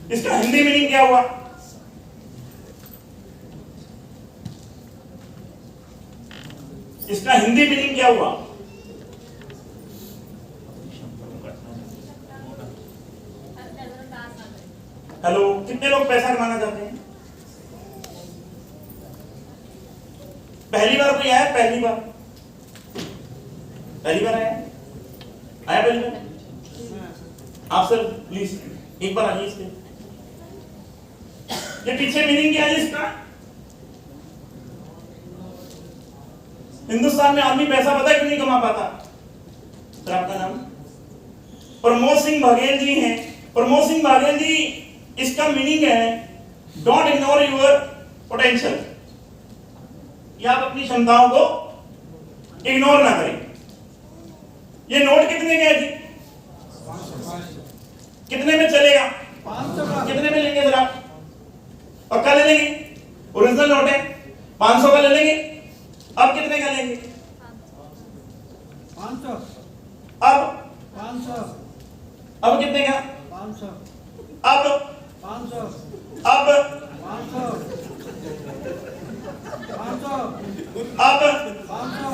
इसका हिंदी मीनिंग क्या हुआ? इसका हिंदी मीनिंग क्या हुआ? हेलो, कितने लोग पैसा कमाना चाहते हैं? पहली बार कोई आया? पहली बार आया? पहली बार? आप सर प्लीज एक बार आइए इसके। ये पीछे मीनिंग क्या है इसका? हिंदुस्तान में आदमी पैसा पता है क्यों नहीं कमा पाता? सर आपका नाम? प्रमोद सिंह बघेल जी हैं। प्रमोद सिंह बघेल जी, इसका मीनिंग है डोंट इग्नोर योर पोटेंशियल, कि आप अपनी क्षमताओं को इग्नोर ना करें। ये नोट कितने का है जी? कितने में चलेगा? 500 का। कितने में लेंगे जरा? पक्का ले लेंगे? ओरिजिनल नोट है, 500 का ले लेंगे। अब कितने का लेंगे? 500। अब 500। अब कितने का? 500। अब 500। अब 500। 500। अब 500।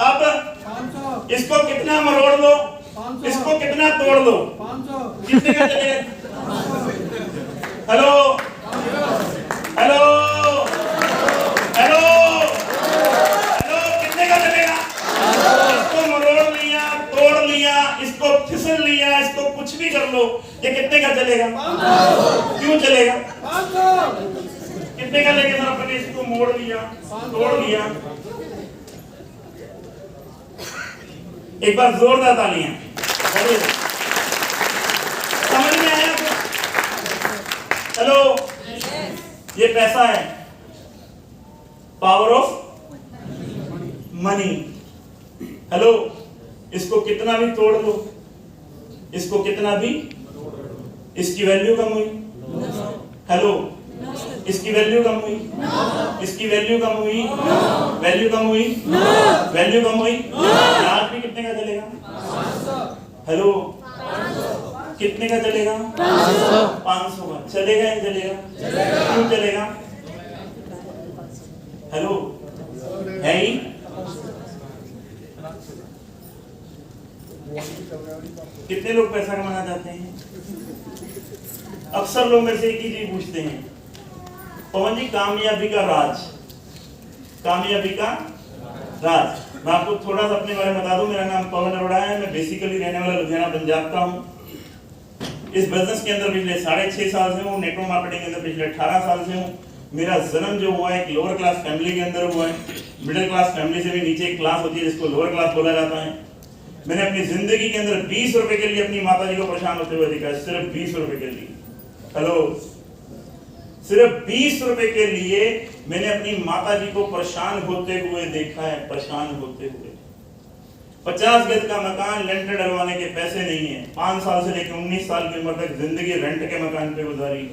अब 500। इसको कितना मरोड़ लो, 500। इसको कितना तोड़ लो, 500। कितने का चलेगा? हेलो हेलो हेलो हेलो, कितने का चलेगा? इसको मरोड़ लिया, तोड़ लिया, इसको फिसल लिया, इसको कुछ भी कर लो, ये कितने का चलेगा? 500। क्यों चलेगा? 500। कितने का लेके सर अपने? इसको मोड़ लिया, तोड़ लिया। एक बार जोरदार तालियां। समझ में आया? हेलो, ये पैसा है, पावर ऑफ मनी। हेलो, इसको कितना भी तोड़ लो, इसको कितना भी, इसकी वैल्यू कम हुई? हेलो, इसकी वैल्यू कम हुई? इसकी वैल्यू कम हुई? वैल्यू कम हुई? वैल्यू कम हुई? आज भी कितने का चलेगा? हेलो, कितने का चलेगा? 500 का। चलेगा या चलेगा? क्यों चलेगा? हेलो, है ही? कितने लोग पैसा कमाना चाहते हैं? अक्सर लोग मेरे से एक ही चीज पूछते हैं, पवन जी कामयाबी का राज, कामयाबी का राज। मैं आपको थोड़ा सा अपने बारे में बता दूं। मेरा नाम पवन अरोड़ा है, मैं बेसिकली रहने वाला लुधियाना पंजाब का हूं। इस बिजनेस के अंदर पिछले 6.5 साल से हूँ, नेटवर्क मार्केटिंग के अंदर पिछले 18 साल से हूँ। मेरा जन्म जो हुआ है एक लोअर क्लास फैमिली के अंदर हुआ है। मिडिल क्लास फैमिली से भी नीचे एक क्लास होती है जिसको लोअर क्लास बोला जाता है। मैंने अपनी जिंदगी के अंदर 20 रुपए के लिए अपनी माता जी को परेशान होते हुए देखा है, सिर्फ 20 रुपए के लिए। हेलो, सिर्फ 20 रुपए के लिए मैंने अपनी माता जी को परेशान होते हुए देखा है, परेशान होते हुए। 50 गज का मकान लेंटर डलवाने के पैसे नहीं है। 5 साल से लेकर 19 साल की उम्र तक जिंदगी रेंट के मकान पे गुजारी।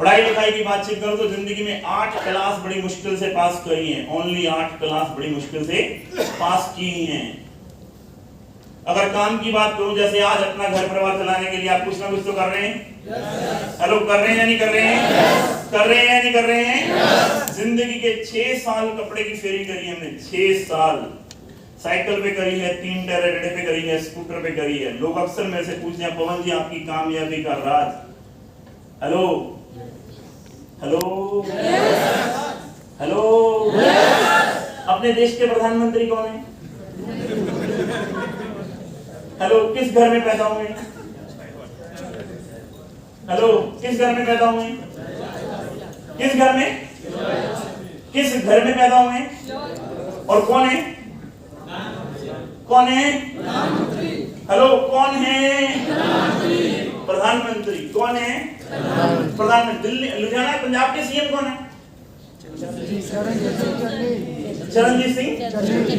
पढ़ाई लिखाई की बातचीत करो तो जिंदगी में 8 क्लास बड़ी मुश्किल से पास करी है, ओनली 8 क्लास बड़ी मुश्किल से पास की हैं। अगर काम की बात करूं, जैसे आज अपना घर परिवार चलाने के लिए आप कुछ ना कुछ तो कर रहे हैं। हेलो, कर रहे हैं या नहीं कर रहे हैं? कर रहे हैं या नहीं कर रहे हैं? जिंदगी के 6 साल कपड़े की फेरी करी है हमने, 6 साल। साइकिल पे करी है, 3 टायर रेडे पे करी है, स्कूटर पे करी है। लोग अक्सर मेरे से पूछते हैं, पवन जी आपकी कामयाबी का राज। हेलो हेलो हेलो, अपने देश के प्रधानमंत्री कौन है? हेलो, किस घर में पैदा हुए? हेलो, किस घर में पैदा हुए? किस घर में? किस घर में पैदा हुए? और कौन है? कौन है? हेलो, कौन है? प्रधानमंत्री। कौन है? प्रधानमंत्री। दिल्ली, लुधियाना, पंजाब के सीएम कौन है? चरणजीत सिंह।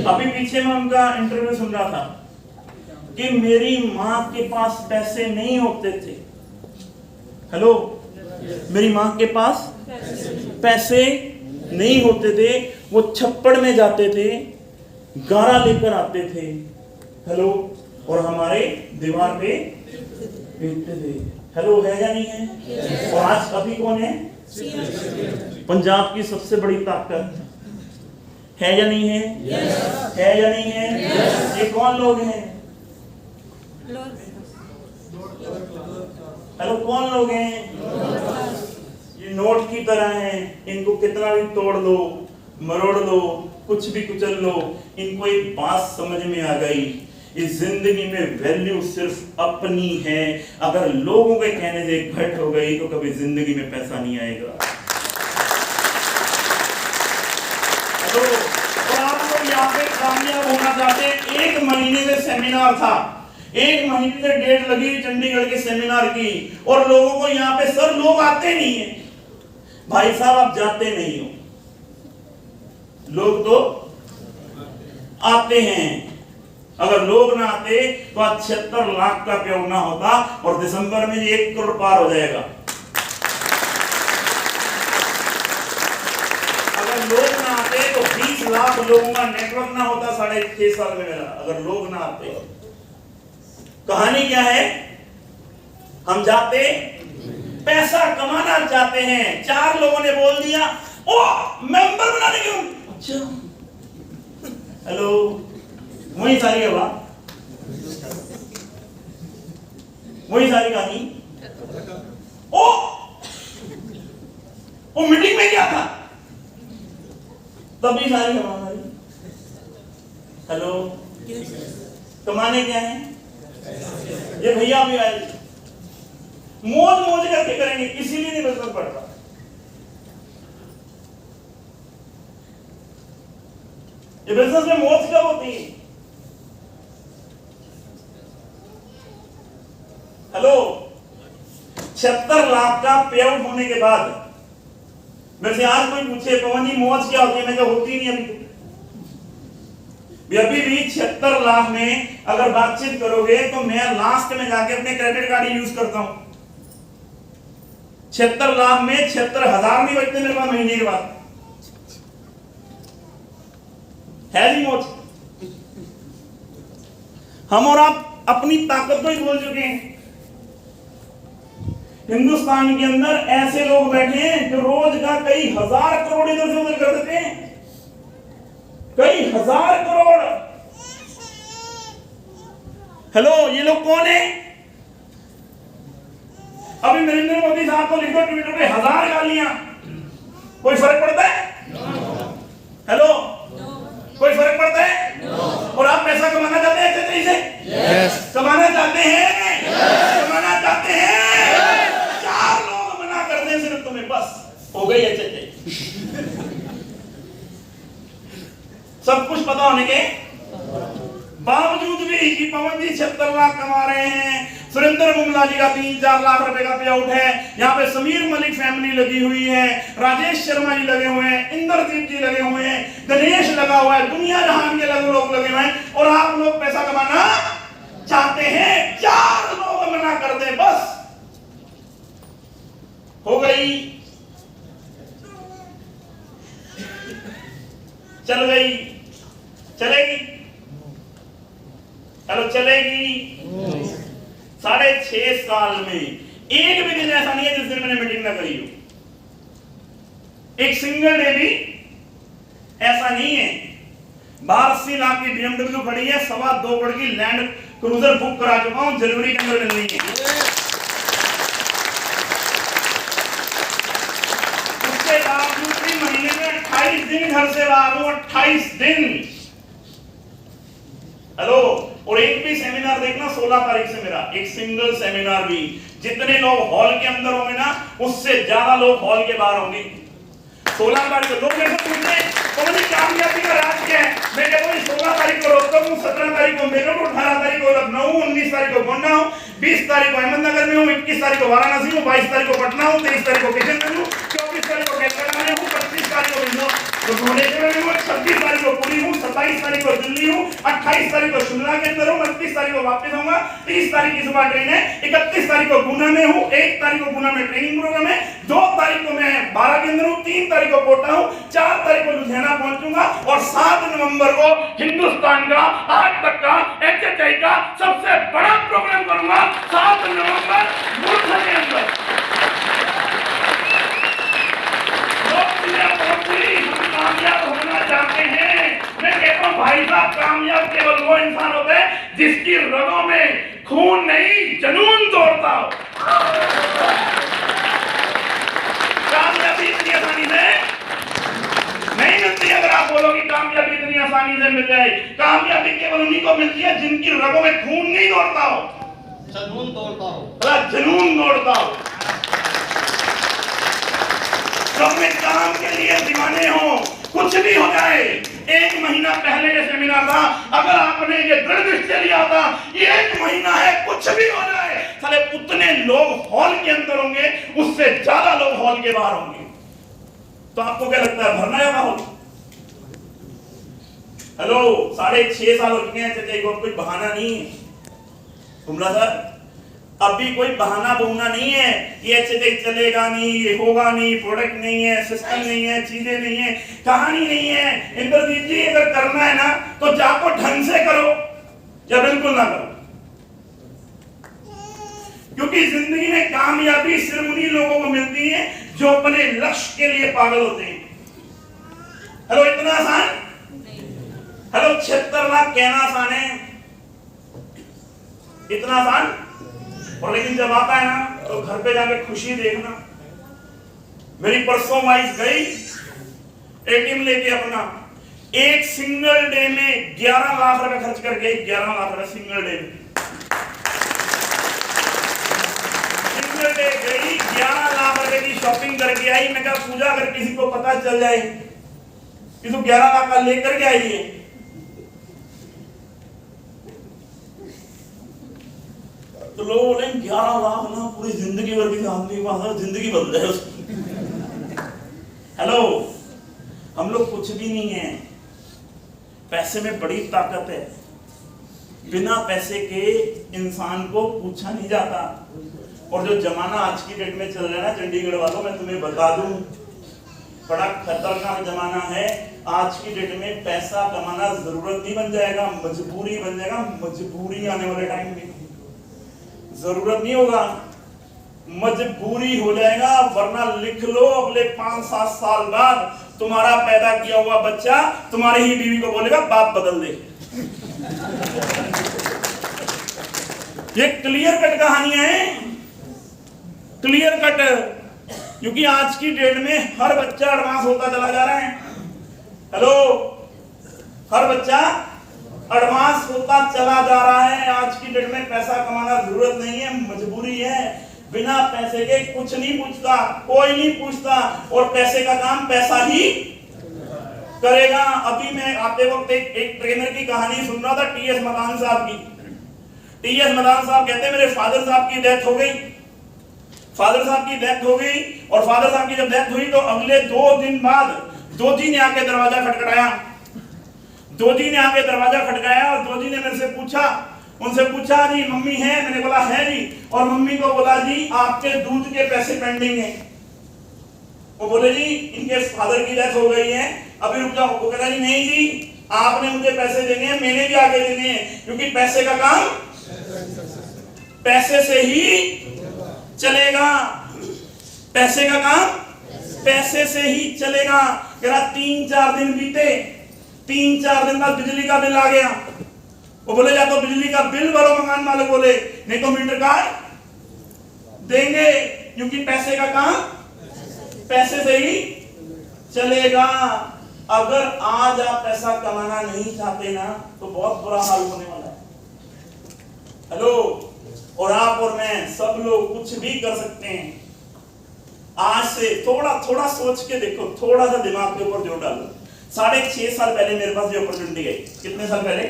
अभी पीछे मैं उनका इंटरव्यू सुन रहा था कि मेरी माँ के पास पैसे नहीं होते थे। हेलो, मेरी माँ के पास पैसे नहीं होते थे, वो छप्पड़ में जाते थे, गारा लेकर आते थे। हेलो, और हमारे दीवार पे पीटते थे। हेलो, है या नहीं है? और आज अभी कौन है? पंजाब की सबसे बड़ी ताकत है या नहीं है? है या नहीं है? ये कौन लोग हैं? हेलो, कौन लोग हैं? ये नोट की तरह हैं, इनको कितना भी तोड़ लो, मरोड़ लो, कुछ भी कुचल लो, इनको एक बात समझ में आ गई, इस जिंदगी में वैल्यू सिर्फ अपनी है। अगर लोगों के कहने से घट हो गई तो कभी जिंदगी में पैसा नहीं आएगा। तो आप लोग यहाँ पे कामयाब होना चाहते हैं। 1 महीने से सेमिनार था, 1 महीने से डेट लगी चंडीगढ़ के सेमिनार की, और लोगों को यहाँ पे सर लोग आते नहीं है। भाई साहब, आप जाते नहीं हो, लोग तो आते हैं। अगर लोग ना आते तो आज 76 लाख का पेड़ ना होता, और दिसंबर में ये 1 करोड़ पार हो जाएगा। अगर लोग ना आते तो 20 लाख लोगों का नेटवर्क ना होता 6.5 साल में मेरा, अगर लोग ना आते। कहानी क्या है? हम जाते, पैसा कमाना चाहते हैं। 4 लोगों ने बोल दिया, ओ मेंबर बनाने के। अच्छा, हेलो, वही सारी है बात, वही सारी कहानी। ओ मीटिंग में क्या था, तभी सारी हमारी। हेलो, कमाने क्या है? ये भैया भी आए, मौज मौज करके करेंगे, इसीलिए नहीं बिजनेस बढ़ रहा। ये बिजनेस में मौज कब होती है? हेलो, 76 लाख का पे आउट होने के बाद मेरे से आज कोई पूछे पवन जी मौज क्या होती है, मैं क्या होती नहीं अभी भी 76 लाख में अगर बातचीत करोगे तो मैं लास्ट में जाके अपने क्रेडिट कार्ड यूज करता हूं। 76 लाख में 76,000 नहीं बचते मेरे पास महीने के बाद। है जी मौज। हम और आप अपनी ताकत को ही भूल चुके हैं। हिंदुस्तान के अंदर ऐसे लोग बैठे हैं जो रोज का कई हजार करोड़ इधर से उधर कर देते हैं, कई हजार करोड़। हेलो, ये लोग कौन है? अभी नरेंद्र मोदी साहब को लिखो ट्विटर पे 1000 गालियां, कोई फर्क पड़ता है? हेलो, कोई फर्क पड़ता है? और आप पैसा कमाना चाहते हैं अच्छे तरीके से? कमाना चाहते हैं? कमाना चाहते हैं? 4 लोग मना कर दें सिर्फ तुम्हें, बस हो गई अच्छे से। सब कुछ पता होने के बावजूद भी कि पवन जी 76 लाख कमा रहे हैं, सुरेंद्र बुमला जी का 3-4 लाख रुपए का पे आउट है, यहाँ पे समीर मलिक फैमिली लगी हुई है, राजेश शर्मा जी लगे हुए हैं, इंद्रजीत जी लगे हुए हैं, गणेश लगा हुआ है, दुनिया जहान के लोग लगे हुए हैं, और आप लोग पैसा कमाना चाहते हैं। 4 लोग मना कर दे, बस हो गई, चल गई, चलेगी। हेलो, चलेगी। 6.5 साल में एक भी दिन ऐसा नहीं है जिस दिन मैंने मीटिंग ना करी हो। एक सिंगल डे भी ऐसा नहीं है। 82 लाख की BMW खड़ी है, 2.25 करोड़ की लैंड क्रूजर बुक करा चुका हूं, जनवरी के अंदर मिलनी है। उसके बावजूद भी महीने में 28 दिन घर से बाहर हूं, 28 दिन। हेलो, और एक भी सेमिनार देखना 16 तारीख से मेरा, एक सिंगल सेमिनार भी, जितने लोग हॉल के अंदर होंगे ना उससे ज्यादा लोग हॉल के बाहर होंगे। 16 तारीख को लोग ऐसे पूछते हैं पवन जी कामयाबी का राज क्या है? मैं कहता हूँ 16 तारीख को रोहतक हूँ, 17 तारीख को मेरठ, 18 तारीख को लखनऊ, 19 तारीख को गोंडा हूँ, 20 तारीख को अहमदनगर में हूँ, 21 तारीख को वाराणसी हूँ, 22 तारीख को पटना हूँ, 23 तारीख को किशनगंज हूँ, 24 तारीख को कैलकाटा में हूँ, 25 तारीख को भुवनेश्वर में हूँ, 26 तारीख को पुरी हूँ, 27 तारीख को दिल्ली हूँ, 28 तारीख को शिमला के अंदर हूँ, 29 तारीख को वापस आऊंगा, 30 तारीख की सुबह ट्रेन है, 31 तारीख को गुना में हूँ, 1 तारीख को गुना में ट्रेनिंग प्रोग्राम है, 2 तारीख को मैं 12 के अंदर हूँ, 3 तारीख को कोटा हूँ, 4 तारीख को लुधियाना पहुंचूंगा, और 7 नवंबर को हिंदुस्तान का आज तक का HHI का सबसे बड़ा प्रोग्राम करूंगा 7 नवंबर मुल्क के अंदर। हम कामयाब होना चाहते हैं। मैं कहता हूं भाई साहब, कामयाब केवल वो इंसान होता है जिसकी रगों में खून नहीं जुनून दौड़ता हो। कामयाबी इतनी आसानी से नहीं मिलती। अगर आप बोलोगे कामयाबी इतनी आसानी से मिल जाए, कामयाबी केवल उन्हीं को मिलती है जिनकी रगों में खून नहीं दौड़ता हो, जुनून दौड़ता हो, जुनून दौड़ता हो, जो अपने काम के लिए दीवाने हो। कुछ भी हो जाए, 1 महीना पहले ये सेमिनार था, अगर आपने ये दृढ़ निश्चय लिया था, ये 1 महीना है, कुछ भी हो जाए, साले उतने लोग हॉल के अंदर होंगे, उससे ज्यादा लोग हॉल के बाहर होंगे। तो आपको क्या लगता है, भरना है हॉल? हेलो, 6.5 साल हो चुके हैं चाचा को, कोई बहाना नहीं है। तुमरा सर, अभी कोई बहाना बहुना नहीं है, ये HHI चलेगा नहीं, ये होगा नहीं, प्रोडक्ट नहीं है, सिस्टम नहीं है, चीजें नहीं है, कहानी नहीं है। इंद्रजीत जी, अगर करना है ना तो जाको ढंग से करो या बिल्कुल ना करो, क्योंकि जिंदगी में कामयाबी सिर्फ उन्हीं लोगों को मिलती है जो अपने लक्ष्य के लिए पागल होते हैं। हेलो, इतना आसान? हेलो, 76 लाख कहना आसान है, इतना आसान। और लेकिन जब आता है ना तो घर पे जाके खुशी देखना। मेरी परसों वाइफ गई ATM लेके अपना, एक सिंगल डे में 11 लाख रुपए खर्च करके, 11 लाख रुपए सिंगल डे में, सिंगल डे गई 11 लाख रुपए की शॉपिंग करके आई। मैं कहा पूजा, अगर किसी को पता चल जाए कि तू 11 लाख का लेकर के आई है, तो लोग बोले 11 लाख ना पूरी जिंदगी भर की आदमी के पास जिंदगी बदल जाए उसकी। हेलो, हम लोग कुछ भी नहीं है, पैसे में बड़ी ताकत है। बिना पैसे के इंसान को पूछा नहीं जाता। और जो जमाना आज की डेट में चल रहा है ना चंडीगढ़ वालों, मैं तुम्हें बता दूं, बड़ा खतरनाक जमाना है। आज की डेट में पैसा कमाना जरूरत नहीं बन जाएगा, मजबूरी बन जाएगा। मजबूरी आने वाले टाइम में जरूरत नहीं होगा, मजबूरी हो जाएगा। वरना लिख लो, अगले 5-7 साल बाद तुम्हारा पैदा किया हुआ बच्चा तुम्हारी ही बीवी को बोलेगा बाप बदल दे। ये क्लियर कट कहानियां हैं, क्लियर कट, क्योंकि आज की डेट में हर बच्चा एडवांस होता चला जा रहा है। हेलो, हर बच्चा एडवांस होता चला जा रहा है। आज की डेट में पैसा कमाना जरूरत नहीं है, मजबूरी है। बिना पैसे के कुछ नहीं पूछता, कोई नहीं पूछता, और पैसे का काम पैसा ही करेगा। अभी मैं आते वक्त एक ट्रेनर की कहानी सुन रहा था, TS मदान साहब की। TS मदान साहब कहते हैं मेरे फादर साहब की डेथ हो गई, फादर साहब की डेथ हो गई, और फादर साहब की जब डेथ हुई तो अगले 2 दिन बाद दोजी ने आके दरवाजा खटखटाया। दोजी ने आके दरवाजा खटकाया और दोजी ने मेरे से पूछा, उनसे पूछा जी मम्मी है? मैंने बोला है जी। और मम्मी को बोला जी आपके दूध के पैसे पेंडिंग हैं। वो बोले जी इनके फादर की डेथ हो गई है, अभी रुक जाओ। वो कहता जी नहीं जी, आपने मुझे पैसे देने हैं, मैंने भी आगे देने हैं, क्योंकि पैसे का काम पैसे से ही चलेगा, पैसे का काम पैसे से ही चलेगा। कह रहा 3-4 दिन बीते, 3-4 दिन बाद बिजली का बिल आ गया। वो बोले या तो बिजली का बिल भरो, मकान मालिक बोले, नहीं तो मीटर कार्ड देंगे, क्योंकि पैसे का काम पैसे से ही चलेगा। अगर आज आप पैसा कमाना नहीं चाहते ना तो बहुत बुरा हाल होने वाला है। हेलो, और आप और मैं सब लोग कुछ भी कर सकते हैं। आज से थोड़ा थोड़ा सोच के देखो, थोड़ा सा दिमाग के ऊपर जोर डालो। 6.5 साल पहले मेरे पास ये अपॉर्चुनिटी आई। कितने साल पहले?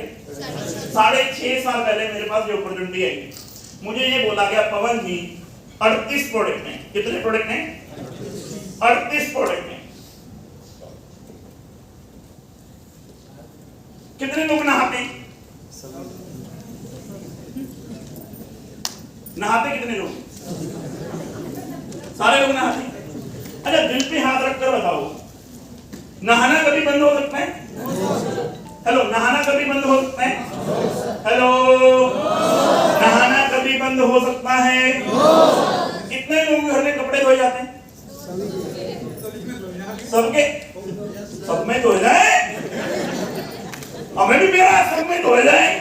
6.5 साल पहले मेरे पास ये अपॉर्चुनिटी आई। मुझे ये बोला गया पवन जी 38 प्रोडक्ट हैं। कितने प्रोडक्ट हैं? 38 प्रोडक्ट हैं। कितने लोग नहाते? नहाते कितने लोग? सारे लोग नहाते। अच्छा, दिल पे हाथ रखकर बताओ, नहाना कभी बंद हो सकता है? हेलो, नहाना कभी बंद हो सकता है? हेलो, नहाना कभी बंद हो सकता है? कितने लोगों के घर में कपड़े धोए जाते हैं? सबके? सब में धोए जाए? हमें भी मेरा सब में धोए जाए।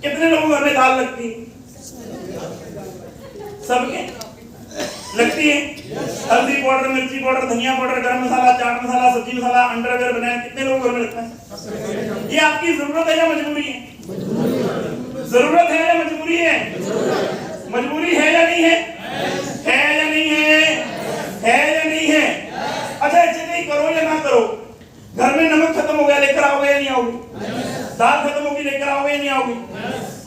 कितने लोगों के घर में दाल लगती है? सबके लगती है? हल्दी पाउडर, मिर्ची पाउडर, धनिया पाउडर, गरम मसाला, चाट मसाला, सब्जी मसाला, अंडरवेयर बनाए, कितने लोगों घर में लगता है? ये आपकी जरूरत है या मजबूरी है? जरूरत है या मजबूरी है? मजबूरी है या नहीं है? है या नहीं है? है या नहीं है? अच्छा, ऐसे नहीं करो या ना करो, घर में नमक खत्म हो गया, लेकर आओगे या नहीं आओगे? दाल खत्म होगी, लेकर आओगे या नहीं आओगे?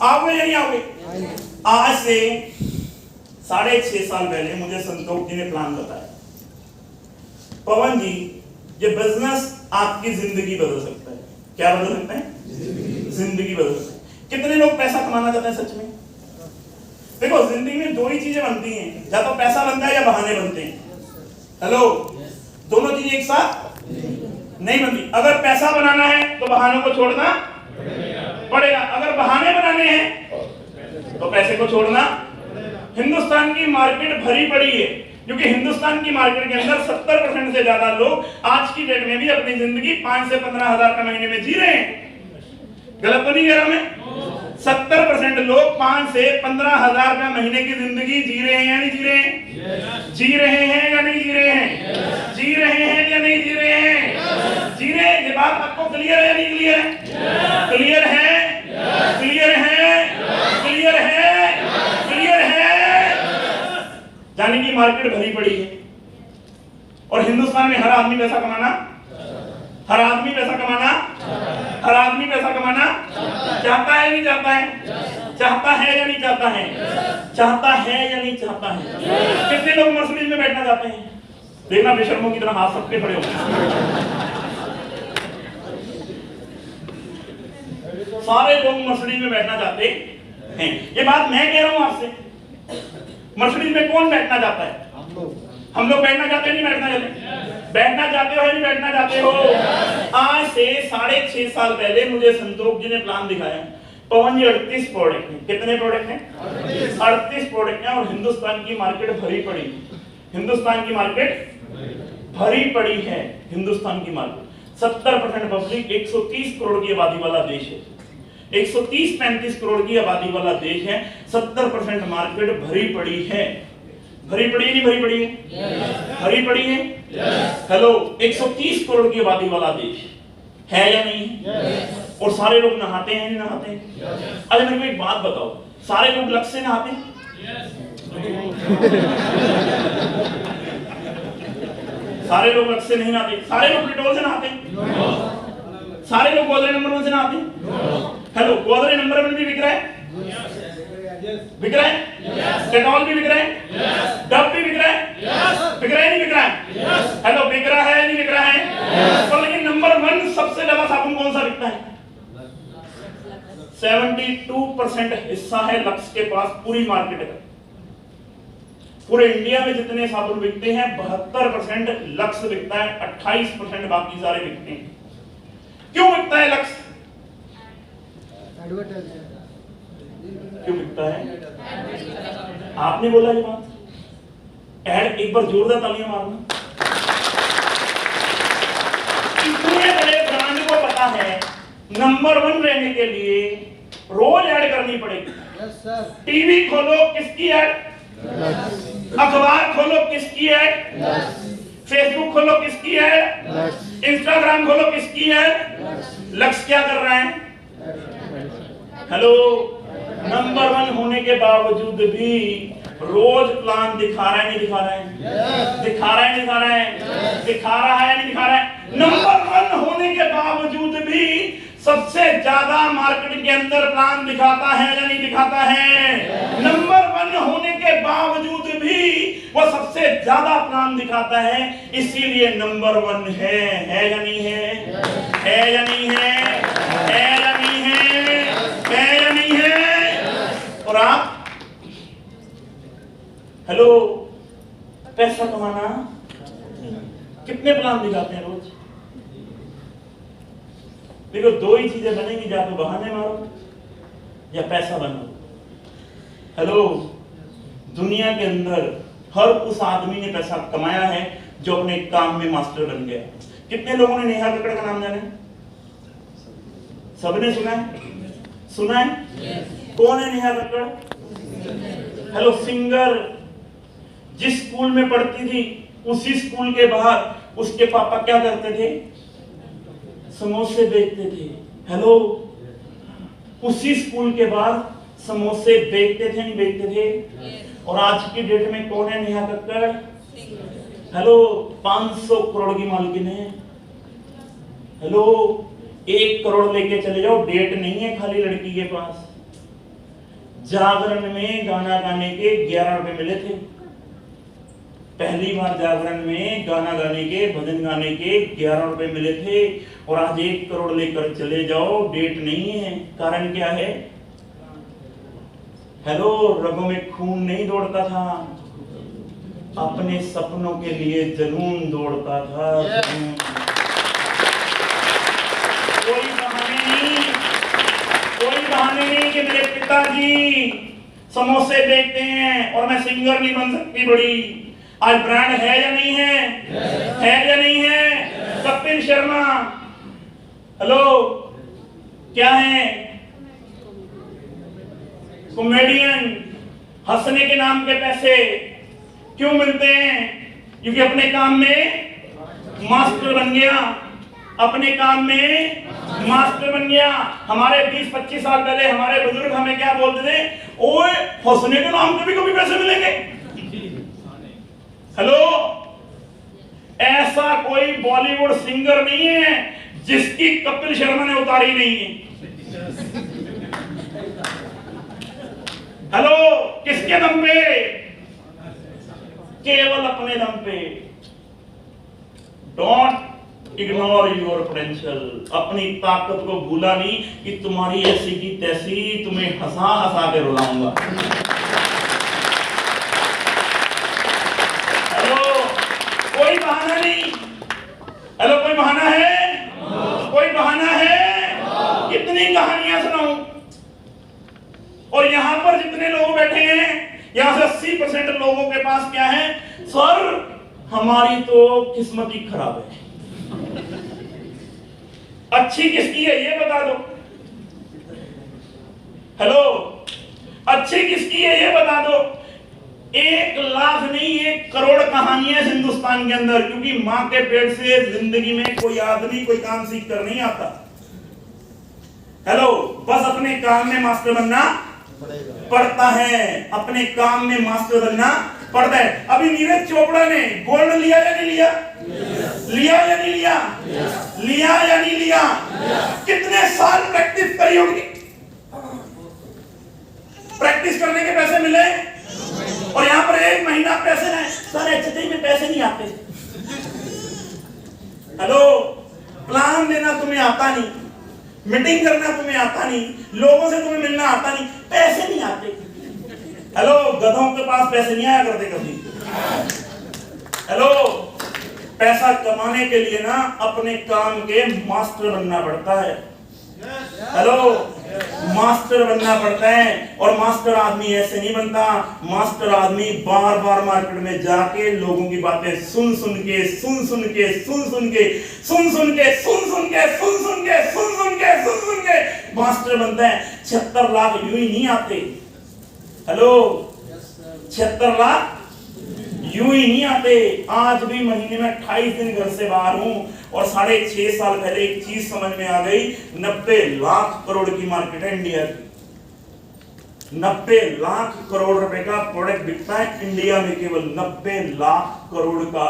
आओगे या नहीं आओगे? आज से 6.5 साल पहले मुझे संतोष जी ने प्लान बताया, पवन जी, ये बिजनेस आपकी जिंदगी बदल सकता है। क्या बदल सकता है? जिंदगी बदल सकता है। कितने लोग पैसा कमाना चाहते हैं सच में? देखो, जिंदगी में दो ही चीजें बनती हैं, या तो पैसा बनता है या बहाने बनते हैं। हेलो, दोनों चीजें एक साथ नहीं बनती। अगर पैसा बनाना है तो बहानों को छोड़ना पड़ेगा, अगर बहाने बनाने हैं तो पैसे को छोड़ना। हिंदुस्तान की मार्केट भरी पड़ी है, क्योंकि हिंदुस्तान की मार्केट के अंदर 70% से ज्यादा लोग आज की डेट में भी अपनी जिंदगी 5 से 15 हजार का महीने में जी रहे हैं। गलत तो नहीं कह रहा मैं? 70% लोग 5 से 15 हजार का महीने की जिंदगी जी रहे हैं या नहीं जी रहे हैं? जी रहे हैं या नहीं जी रहे हैं? जी रहे हैं या नहीं जी रहे हैं? जी रहे हैं। ये बात आपको क्लियर है या नहीं क्लियर है? क्लियर है? क्लियर है? क्लियर है? क्लियर है? यानी कि मार्केट भरी पड़ी है और हिंदुस्तान में हर आदमी पैसा कमाना, हर आदमी पैसा कमाना, हर आदमी पैसा कमाना चाहता है या नहीं चाहता है? चाहता है या नहीं चाहता है? चाहता है या नहीं चाहता है? कितने लोग मर्सिडीज में बैठना चाहते हैं? देखना बेशर्मों की तरह हाथ सबके खड़े हो। सारे लोग मर्सिडीज में बैठना चाहते हैं। ये बात मैं कह रहा हूं आपसे। मर्सिडीज में कौन बैठना चाहता है? हम लोग बैठना चाहते हैं, नहीं बैठना चाहते? बैठना चाहते हो या नहीं बैठना चाहते हो? आज से 6.5 साल पहले मुझे संतोष जी ने प्लान दिखाया, पवन जी 38 प्रोडक्ट हैं। कितने प्रोडक्ट हैं? 38 प्रोडक्ट हैं और हिंदुस्तान की मार्केट भरी पड़ी। हिंदुस्तान की मार्केट भरी पड़ी है। हिंदुस्तान की मार्केट 70% पब्लिक, 130 करोड़ की आबादी वाला देश है। 130-135 करोड़ की आबादी वाला देश है। 70% मार्केट भरी पड़ी है। भरी पड़ी है नहीं भरी पड़ी है? भरी पड़ी है। हेलो, 130 करोड़ की आबादी वाला देश है या नहीं? और सारे लोग नहाते हैं नहीं नहाते हैं? अच्छा, मेरे को एक बात बताओ, सारे लोग लक्ष्य से नहाते हैं? सारे लोग लक्ष्य से नहीं नहाते। सारे लोग पेट्रोल से नहाते हैं? सारे लोग गोदरेज नंबर 1 से नहाते हैं? हेलो, गोदरेज नंबर 1 भी बिक रहा है? बिक रहा है? डेटॉल भी बिक रहा है? डब भी बिक रहा है? बिक रहा है नहीं बिक रहा है? हेलो, बिक रहा है नहीं बिक रहा है? तो लेकिन नंबर 1 सबसे ज्यादा साबुन कौन सा बिकता है? 72% हिस्सा है लक्स के पास पूरी मार्केट का। पूरे इंडिया में जितने साबुन बिकते हैं 72% लक्स बिकता है, 28% बाकी सारे बिकते हैं। क्यों बिकता है लक्स? क्यों बिकता है? आपने बोला ये बात। ऐड, एक बार जोरदार तालियां मारना। इतने बड़े ब्रांड को पता है नंबर 1 रहने के लिए रोज ऐड करनी पड़ेगी। टीवी खोलो, किसकी ऐड? अखबार खोलो, किसकी ऐड? फेसबुक खोलो, किसकी ऐड? इंस्टाग्राम खोलो, किसकी ऐड? लक्ष्य क्या कर रहा है? हेलो, नंबर 1 होने के बावजूद भी रोज प्लान दिखा रहा है नहीं दिखा रहा है? दिखा रहा है नहीं दिखा रहा है? दिखा रहा है नहीं दिखा रहा है? नंबर 1 होने के बावजूद भी सबसे ज्यादा मार्केट के अंदर प्लान दिखाता है या नहीं दिखाता है? नंबर 1 होने के बावजूद भी वो सबसे ज्यादा प्लान दिखाता है, इसीलिए नंबर 1 है या नहीं है? है या नहीं है? है या नहीं है? है या नहीं है? और आप हेलो, पैसा कमाना कितने प्लान दिखाते हैं रोज? देखो दो ही चीजें बनेंगी, या तो बहाने मारो या पैसा बनो। हेलो, दुनिया के अंदर हर उस आदमी ने पैसा कमाया है जो अपने काम में मास्टर बन गया। कितने लोगों ने नेहा कक्कड़ का नाम जाने? सबने सुना है? सुना है? कौन है नेहा कक्कड़? Hello, singer. जिस स्कूल में पढ़ती थी उसी स्कूल के बाहर उसके पापा क्या करते थे? समोसे बेचते थे। हेलो, उसी स्कूल के बाद समोसे बेचते थे, नहीं बेचते थे? और आज की डेट में कौन है नेहा कक्कड़? हेलो, 500 करोड़ की मालकिन है। हेलो, 1 करोड़ लेके चले जाओ, डेट नहीं है खाली लड़की के पास। जागरण में गाना गाने के 11 रुपए मिले थे। पहली बार जागरण में गाना गाने के, भजन गाने के 11 रुपए मिले थे, और आज 1 करोड़ लेकर चले जाओ, डेट नहीं है। कारण क्या है? हेलो, रगों में खून नहीं दौड़ता था, अपने सपनों के लिए जुनून दौड़ता था। कोई बहाने नहीं, कोई बहाने नहीं कि मेरे पिताजी समोसे बेचते हैं और मैं सिंगर नहीं बन सकती बड़ी। आज ब्रांड है या नहीं है? है या नहीं है? कपिल शर्मा, हेलो, क्या है? कॉमेडियन। हंसने के नाम पे पैसे क्यों मिलते हैं? क्योंकि अपने काम में मास्टर बन गया, अपने काम में मास्टर बन गया। हमारे 20-25 साल पहले हमारे बुजुर्ग हमें क्या बोलते थे? ओए, हंसने के नाम पे भी कभी पैसे मिलेंगे। हेलो, ऐसा कोई बॉलीवुड सिंगर नहीं है जिसकी कपिल शर्मा ने उतारी नहीं है। हेलो, किसके दम पे? केवल अपने दम पे। Don't ignore your potential. अपनी ताकत को भूला नहीं कि तुम्हारी ऐसी की तैसी, तुम्हें हंसा हंसा के रुलाऊंगा। हेलो, कोई बहाना नहीं। हेलो, कोई बहाना है? कोई बहाना है? कितनी कहानियां सुनाऊं? और यहां पर जितने लोग बैठे हैं, यहां से 80% लोगों के पास क्या है? सर, हमारी तो किस्मत ही खराब है। अच्छी किसकी है ये बता दो। हेलो, अच्छी किसकी है ये बता दो। 1 लाख नहीं, 1 करोड़ कहानियां हिंदुस्तान के अंदर, क्योंकि मां के पेट से जिंदगी में कोई आदमी कोई काम सीख कर नहीं आता। हेलो, बस अपने काम में मास्टर बनना पड़ता है, अपने काम में मास्टर बनना पड़ता है। अभी नीरज चोपड़ा ने गोल्ड लिया या नहीं लिया? लिया या नहीं लिया? लिया या नहीं लिया? कितने साल प्रैक्टिस करी होगी? प्रैक्टिस करने के पैसे मिले, और यहां पर 1 महीना पैसे हैं। सर, एचटी में पैसे नहीं आते। हेलो, प्लान देना तुम्हें आता नहीं, मीटिंग करना तुम्हें आता नहीं, लोगों से तुम्हें मिलना आता नहीं, पैसे नहीं आते। हेलो, गधों के पास पैसे नहीं आया करते कभी। हेलो, पैसा कमाने के लिए ना अपने काम के मास्टर बनना पड़ता है। हेलो, मास्टर बनना पड़ता है। और मास्टर आदमी ऐसे नहीं बनता। मास्टर आदमी बार बार मार्केट में जाके लोगों की बातें सुन सुन के मास्टर बनता है। 76 लाख यूं ही नहीं आते। हेलो, 76 लाख यूं ही नहीं आते। आज भी महीने में 28 दिन घर से बाहर हूं, और 6.5 साल पहले एक चीज समझ में आ गई। 90 लाख करोड़ की मार्केट है इंडिया की। 90 लाख करोड़ रुपए का प्रोडक्ट बिकता है इंडिया में, केवल 90 लाख करोड़ का।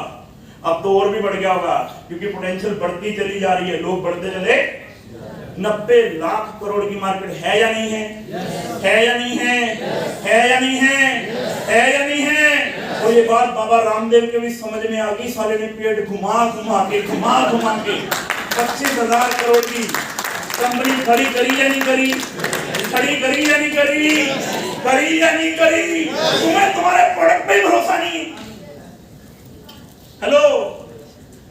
अब तो और भी बढ़ गया होगा, क्योंकि पोटेंशियल बढ़ती चली जा रही है, लोग बढ़ते चले। 90 लाख करोड़ की मार्केट है या नहीं है? है या नहीं है? है या नहीं है? है या नहीं है? और ये बात बाबा रामदेव के भी समझ में आ गई। साले ने पेट घुमा घुमा के 25,000 करोड़ की कंपनी खड़ी करी या नहीं करी? खड़ी करी या नहीं करी? करी या नहीं करी? तुम्हें तुम्हारे प्रोडक्ट पे भरोसा नहीं। हेलो,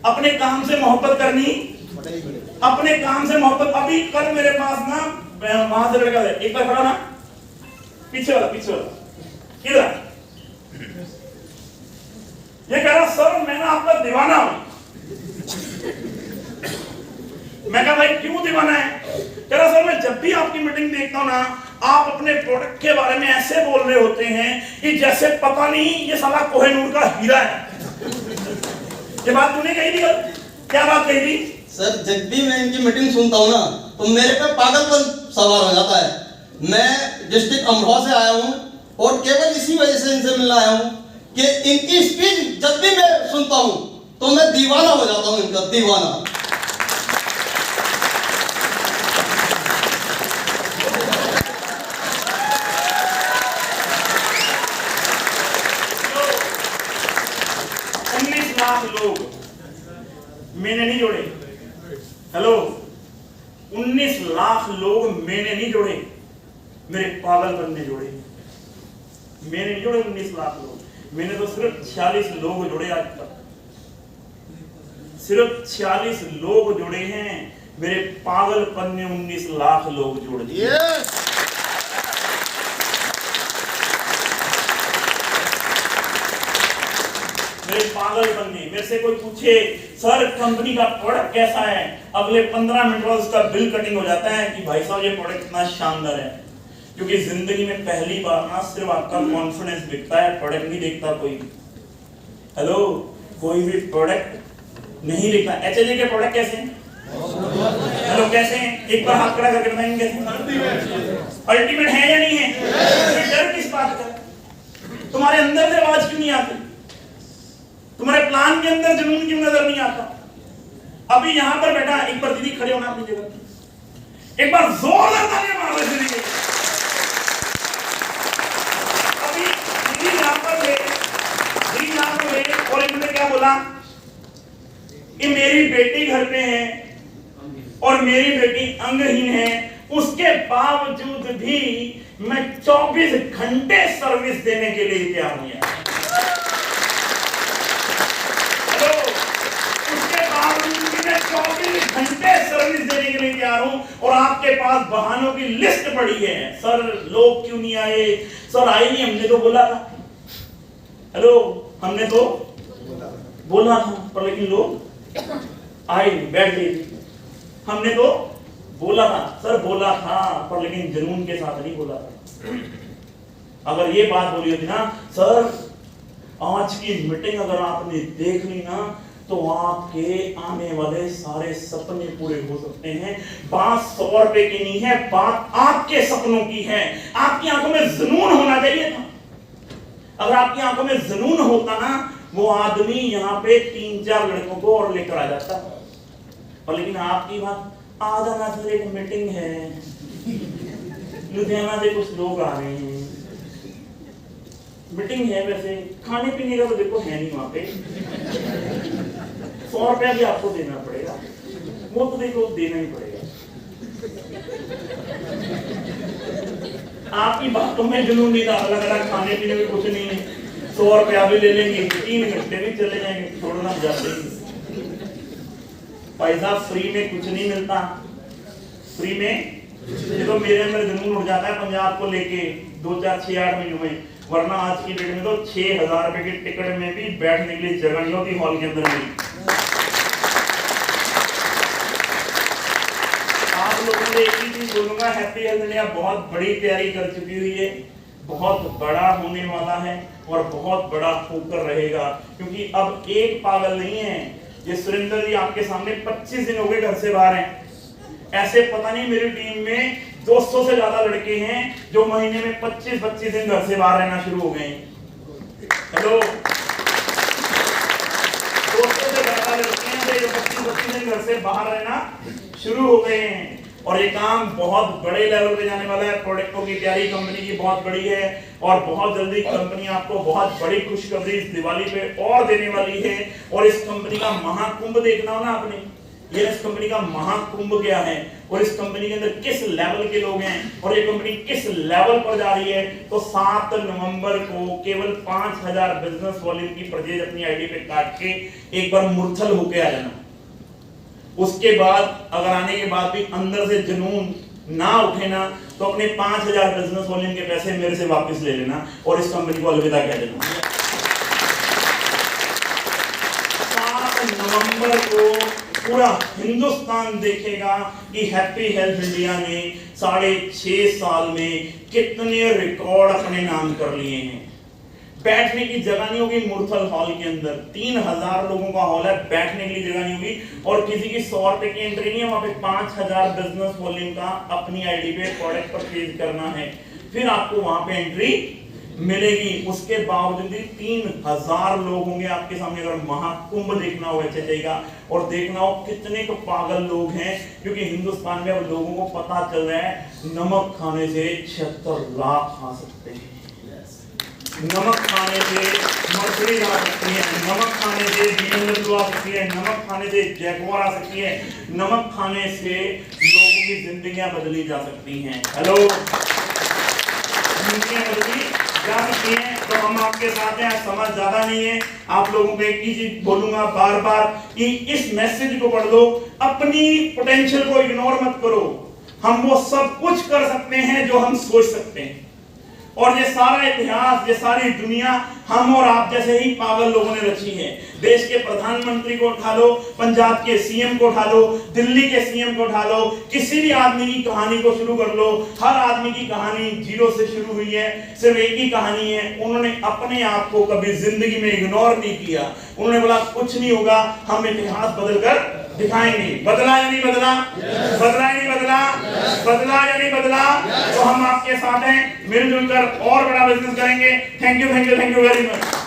अपने काम से मोहब्बत करनी अपने काम से मोहब्बत। अभी कल मेरे पास ना वहां से लड़का है, एक बार खड़ा ना, पीछे वाला इधर, ये कह रहा सर मैं ना आपका दीवाना हूं। मैं कहा भाई क्यों दीवाना है? कह रहा सर मैं जब भी आपकी मीटिंग देखता हूं ना, आप अपने प्रोडक्ट के बारे में ऐसे बोल रहे होते हैं कि जैसे पता नहीं ये साला कोहिनूर का हीरा है। ये बात तूने कही थी कल? क्या बात कही थी? सर जब भी मैं इनकी मीटिंग सुनता हूँ ना तो मेरे पे पागलपन सवार हो जाता है। मैं डिस्ट्रिक्ट अमरोहा से आया हूँ और केवल इसी वजह से इनसे मिलने आया हूँ कि इनकी स्पीच जब भी मैं सुनता हूँ तो मैं दीवाना हो जाता हूँ, इनका दीवाना। लोग मैंने नहीं जोड़े। हेलो, 19 लाख लोग मैंने नहीं जोड़े, मेरे पागलपन ने जोड़े। मैंने नहीं जोड़े 19 लाख लोग, मैंने तो सिर्फ 46 लोग जोड़े आज तक। सिर्फ 46 लोग जोड़े हैं, मेरे पागलपन ने 19 लाख लोग जोड़ दिए। मेरे पागलपन ने, मेरे से कोई पूछे सर कंपनी का प्रोडक्ट कैसा है, अगले 15 मिनट बाद उसका बिल कटिंग हो जाता है कि भाई साहब ये प्रोडक्ट इतना शानदार है। क्योंकि जिंदगी में पहली बार ना सिर्फ आपका कॉन्फिडेंस दिखता है, प्रोडक्ट नहीं देखता कोई। हेलो, कोई भी प्रोडक्ट नहीं दिखता। एचएनए के प्रोडक्ट कैसे हैं? हेलो कैसे हैं? एक बार हाथ खड़ा करके बताएंगे कैसे? अल्टीमेट है या नहीं है? डर किस बात का? तुम्हारे अंदर से आवाज क्यों नहीं आती? तुम्हारे प्लान के अंदर जुनून क्यों नजर नहीं आता? अभी यहां पर बैठा, एक बार दीदी खड़े होना अपनी जगह, एक बार जोरदार तालियां मारो दीदी के। अभी दीदी यहां पर थे, दीदी यहां पर थे और इन्होंने क्या बोला कि मेरी बेटी घर पे है और मेरी बेटी अंगहीन है, उसके बावजूद भी मैं 24 घंटे सर्विस देने के लिए तैयार हूं। मैं 24 घंटे सर्विस देने के लिए तैयार हूं और आपके पास बहानों की लिस्ट पड़ी है। सर लोग क्यों नहीं आए? सर आए नहीं, हमने तो बोला था। हेलो, हमने तो बोला था पर लेकिन लोग आए नहीं, बैठ गए। हमने तो बोला था सर, बोला था पर लेकिन जुनून के साथ नहीं बोला था। अगर ये बात बोली होती ना सर, आज की मीटिंग अगर आपने देख ली ना तो आपके आने वाले सारे सपने पूरे हो सकते हैं। बात 100 रुपए की नहीं है, बात आपके सपनों की है। आपकी आंखों में जुनून होना चाहिए था। अगर आपकी आंखों में जुनून होता ना, वो आदमी यहाँ पे 3-4 लड़कों को और लेकर आ जाता। और लेकिन आपकी बात, आज आना सर एक मीटिंग है, लुधियाना से कुछ लोग आ रहे हैं, मीटिंग है, वैसे खाने पीने का तो देखो है नहीं वहां पे, 100 रुपया भी आपको देना पड़ेगा, वो तो देखो देना ही पड़ेगा। आपकी बातों में जुनून नहीं था, अलग खाने पीने में कुछ नहीं है, 100 रुपया भी ले लेंगे, 3 घंटे भी चले जाएंगे, छोड़ना जाते ही। पैसा फ्री में कुछ नहीं मिलता, फ्री में ये तो मेरे अंदर जुनून उठ जाता है पंजाब को लेके 2, 4, 6, 8 महीनों में। वरना आज की डेट में तो 6000 रुपए की टिकट में भी बैठने के लिए जगह नहीं होती हॉल के अंदर में। आप लोगों से एक ही चीज बोलूंगा, हैप्पी हेल्थ इंडिया बहुत बड़ी तैयारी कर चुकी हुई है, बहुत बड़ा होने वाला है और बहुत बड़ा होकर रहेगा। क्योंकि अब एक पागल नहीं है, ये सुरेंद्र जी आपके सामने 25 दिन हो गए घर से बाहर हैं। ऐसे पता नहीं मेरी टीम में 200 से ज्यादा लड़के हैं जो महीने में 25-25 दिन घर से बाहर रहना शुरू हो गए हैं। हेलो, 200 से ज्यादा लड़के हैं जो 25-25 दिन घर से बाहर रहना शुरू हो गए हैं। और ये काम बहुत बड़े लेवल पे जाने वाला है। प्रोडक्टों की तैयारी कंपनी की बहुत बड़ी है और बहुत जल्दी कंपनी आपको बहुत बड़ी खुशखबरी इस दिवाली पे और देने वाली है। और इस कंपनी का महाकुंभ देखना हो ना आपने, ये इस कंपनी का महाकुंभ क्या है और इस कंपनी के अंदर किस लेवल के लोग हैं और ये कंपनी किस लेवल पर जा रही है। तो 7 नवंबर को केवल 5000 बिजनेस वॉल्यूम की परचेज अपनी आईडी पे काट के एक बार मुरथल होके आ जाना। उसके बाद अगर आने के बाद भी अंदर से जुनून ना उठे ना, तो अपने 5000 बिजनेस वॉल्यूम के पैसे मेरे से वापस ले लेना और इस कंपनी को अलविदा कह देना। 7 नवंबर को पूरा हिंदुस्तान देखेगा कि हैप्पी हेल्थ इंडिया ने 6.5 साल में कितने रिकॉर्ड अपने नाम कर लिए हैं। बैठने की जगह नहीं होगी मुरथल हॉल के अंदर, 3000 लोगों का हॉल है, बैठने के लिए जगह नहीं होगी और किसी की 100 रुपए की एंट्री नहीं है, वहां पे 5000 बिजनेस वॉल्यूम का अपनी आईडी पे प्रोडक्ट परचेज करना है, फिर आपको वहां पे एंट्री मिलेगी। उसके बावजूद भी 3000 लोग होंगे आपके सामने। अगर महाकुंभ देखना हो एचएचआई का और देखना हो कितने को पागल लोग हैं, क्योंकि हिंदुस्तान में अब लोगों को पता चल रहा है नमक खाने से 76 लाख खा सकते हैं, नमक खाने से मर्सिडीज आ सकती है, नमक खाने से BMW आ सकती है, नमक खाने से जैगुआर आ सकती है, नमक खाने से लोगों की जिंदगियां बदली जा सकती हैं। हेलो, जिंदगियां बदली जा सकती हैं। तो हम आपके साथ हैं, समझ ज्यादा नहीं है, आप लोगों को एक ही चीज बोलूंगा बार बार कि इस मैसेज को पढ़ लो, अपनी पोटेंशियल को इग्नोर मत करो। हम वो सब कुछ कर सकते हैं जो हम सोच सकते हैं, और ये सारा इतिहास, ये सारी दुनिया हम और आप जैसे ही पागल लोगों ने रची है। देश के प्रधानमंत्री को उठा लो, पंजाब के सीएम को उठा लो, दिल्ली के सीएम को उठा लो, किसी भी आदमी की कहानी को शुरू कर लो, हर आदमी की कहानी जीरो से शुरू हुई है। सिर्फ एक ही कहानी है, उन्होंने अपने आप को कभी जिंदगी में इग्नोर नहीं किया। उन्होंने बोला कुछ नहीं होगा, हम इतिहास बदल कर दिखाएंगे। बदला या नहीं बदला? बदला या नहीं बदला? बदला या नहीं बदला? तो हम आपके साथ हैं, मिलजुल कर और बड़ा बिजनेस करेंगे। Thank you very much.